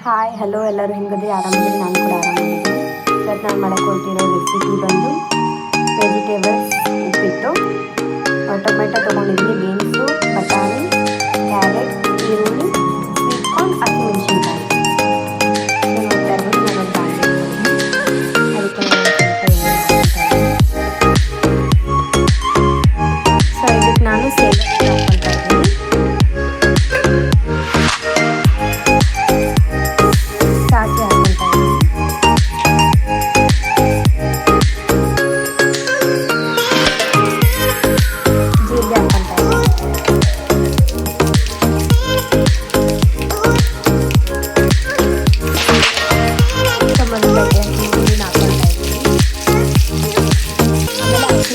Hi hello ಎಲ್ಲರೂ ಹೆಂಗದ್ರಿ ಆರಾಮಿದ್ರಿ ನಾನು ಕೂಡ ಆರಾಮಿದ್ದೀನಿ. ಇವತ್ತು ನಾನು ಮಾಡಕ್ಕೆ ಹೊರಟಿರೋ ರೆಸಿಪಿ ಬಂದು ವೆಜಿಟೇಬಲ್ಸ್ ಉಪ್ಪಿಟ್ಟು. ಟೊಮೆಟೊ ತೊಗೊಂಡಿದ್ದೀನಿ, ಬೀನ್ಸು, ಬಟಾಣಿ, ಕ್ಯಾರೆಟ್, ಈರುಳ್ಳಿ, ಸ್ವೀಟ್ ಕಾರ್ನ್, ಹಸಿಮೆಣಸಿನ್ಕಾಯಿ. ನೋಡ್ತಾ ಇರ್ಬೋದು ನಾನೊಂದು ಬಾಂಡೆ ಅದಕ್ಕೆ ಸೊ ಇದಕ್ಕೆ ನಾನು ಸೇವೆ ಹಾಕ್ಕೊಳ್ತಾ ಇದ್ದೀನಿ. ಸಾಸಿವೆ ಹಾಕ್ಕೊಳ್ತಾ ಇದ್ದೀನಿ. ಜೀರಿಗೆ ಹಾಕ್ಕೊಳ್ತಾ ಇದ್ದೀನಿ. ಟೊಮೆಟೊಗೆ ನೀರಿನ ಹಾಕ್ಕೊಳ್ತಾ ಇದ್ದೀನಿ. ಆಮೇಲೆ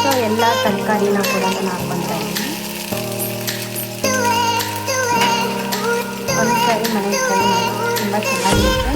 ಸೊ ಎಲ್ಲ ತರಕಾರಿನ ಕೂಡ ನಾನು ಹಾಕ್ಕೊಳ್ತಾ ಇದ್ದೀನಿ. ಒಂದ್ಸರಿ ಮನೆಗೆ ಟ್ರೈ ಮಾಡಿ, ತುಂಬ ಚೆನ್ನಾಗಿರುತ್ತೆ.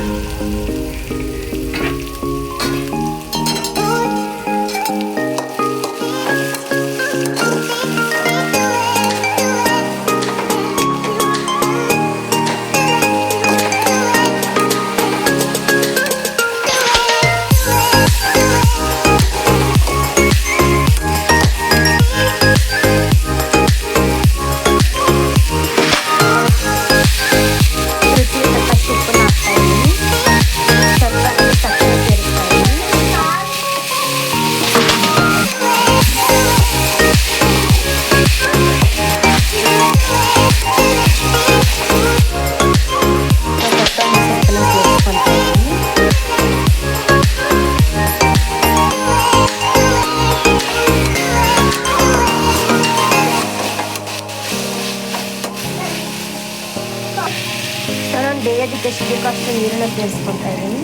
ನಾನು ಬೇಯೋದಕ್ಕೆ ಎಷ್ಟು ಬೇಕೋ ಅಷ್ಟು ನೀರನ್ನು ಸೇರಿಸ್ಕೊಳ್ತಾ ಇದ್ದೀನಿ.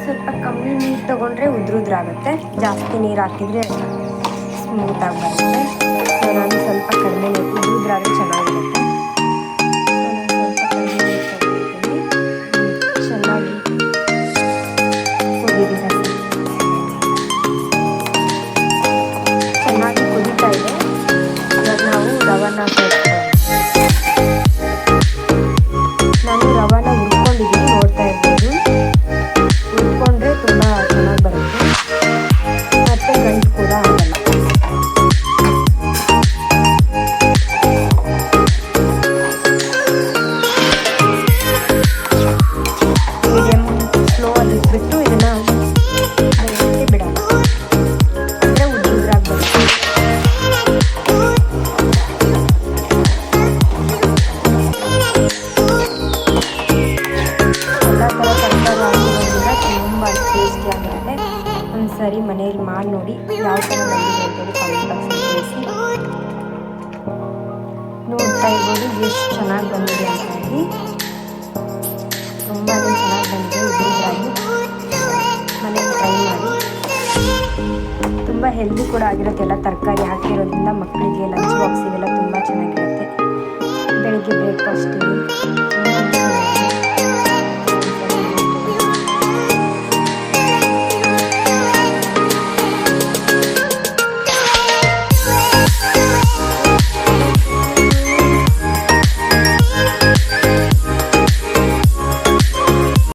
ಸ್ವಲ್ಪ ಕಮ್ಮಿ ನೀರು ತೊಗೊಂಡ್ರೆ ಉದ್ರಾಗುತ್ತೆ, ಜಾಸ್ತಿ ನೀರು ಹಾಕಿದರೆ ಸ್ಮೂತಾಗಿ ಬರುತ್ತೆ. ಸೊ ನಾನು ಸ್ವಲ್ಪ ಕಡಿಮೆ ನೀರು, ಉದ್ರಾದ್ರೆ ಚೆನ್ನಾಗಿರುತ್ತೆ. ಸ್ವಲ್ಪ ಕಡಿಮೆ ನೀರು ತೊಗೊಂಡಿದ್ದೀನಿ. ಚೆನ್ನಾಗಿ ಕುದೀರಿ, ಚೆನ್ನಾಗಿ ಕುದೀತಾ ಇದೆ. ಇವಾಗ ನಾವು ರವನ್ನ ನಾನು ರವಾನ ಹುರ್ಕೊಂಡಿದ್ದೀನಿ, ನೋಡ್ತಾ ಇರ್ಬೋದು. ಹುರ್ಕೊಂಡ್ರೆ ತುಂಬ ಚೆನ್ನಾಗಿ ಬರುತ್ತೆ, ಮತ್ತು ಗಂಟು ಕೂಡ ಆಗಲ್ಲ. ಮೀಡಿಯಮ್ ಸ್ಲೋ ಅಲ್ಲಿ ಇಟ್ಬಿಟ್ಟು ಇದನ್ನು ಬೇಯಕ್ಕೆ ಬಿಡೋಣ, ಅಂದರೆ ಉದ್ರಾಗಿ ಬರುತ್ತೆ. ಒಂದ್ಸರಿ ಮನೇಲಿ ಮಾಡಿ ನೋಡಿ, ಯಾವ ಥರ ಬಂದಿದೆ ಅಂತೇಳಿ ಕಾಮೆಂಟ್ ಬಾಕ್ಸಲ್ಲಿ ತಿಳಿಸಿ. ನೋಡ್ತಾ ಇರ್ಬೋದು ಎಷ್ಟು ಚೆನ್ನಾಗಿ ಬಂದಿದೆ ಅಂತ ಹೇಳಿ. ತುಂಬಾ ಚೆನ್ನಾಗಿ ಬಂದಿದೆ. ಉದ್ರಾಗಿ ಮನೇಲಿ ಟ್ರೈ ಮಾಡಿ. ತುಂಬ ಹೆಲ್ದಿ ಕೂಡ ಆಗಿರುತ್ತೆ. ಎಲ್ಲ ತರಕಾರಿ ಹಾಕಿರೋದ್ರಿಂದ ಮಕ್ಕಳಿಗೆ ಲಂಚ್ ಬಾಕ್ಸಿಗೆಲ್ಲ ತುಂಬ ಚೆನ್ನಾಗಿರುತ್ತೆ. ಬೆಳಿಗ್ಗೆ ಬ್ರೇಕ್ಫಾಸ್ಟಿಗೆ